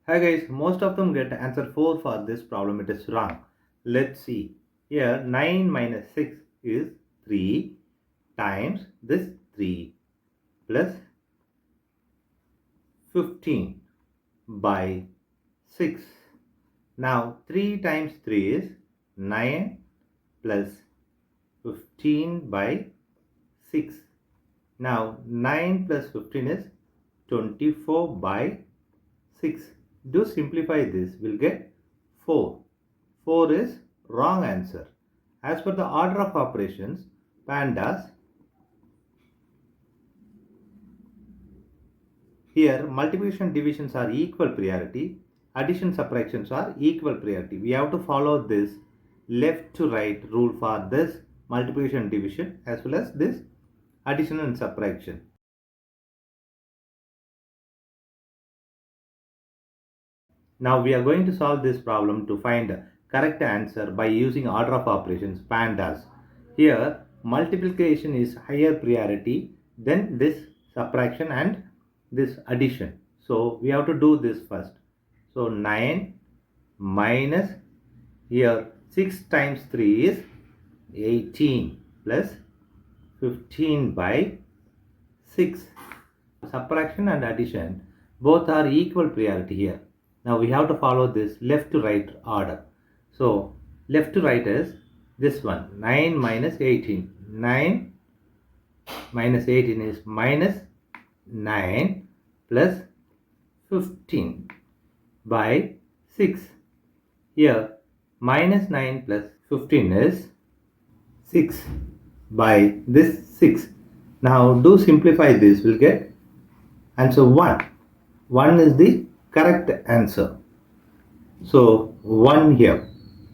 Hi guys, most of them get answer 4 for this problem. It is wrong. Let's see. Here 9 minus 6 is 3 times this 3 plus 15 by 6. Now 3 times 3 is 9 plus 15 by 6. Now 9 plus 15 is 24 by 6. Do simplify this, we'll get 4. 4 is wrong answer. As per the order of operations, PEMDAS, here multiplication divisions are equal priority, addition subtractions are equal priority. We have to follow this left to right rule for this multiplication division as well as this addition and subtraction. Now we are going to solve this problem to find correct answer by using order of operations PEMDAS. Here multiplication is higher priority than this subtraction and this addition. So we have to do this first. So 9 minus, here 6 times 3 is 18 plus 15 by 6. Subtraction and addition both are equal priority here. Now we have to follow this left to right order. So left to right is this one, 9 minus 18. 9 minus 18 is minus 9 plus 15 by 6. Here minus 9 plus 15 is 6 by this 6. Now do simplify this, we'll get answer 1. 1 is the correct answer. So 1 here.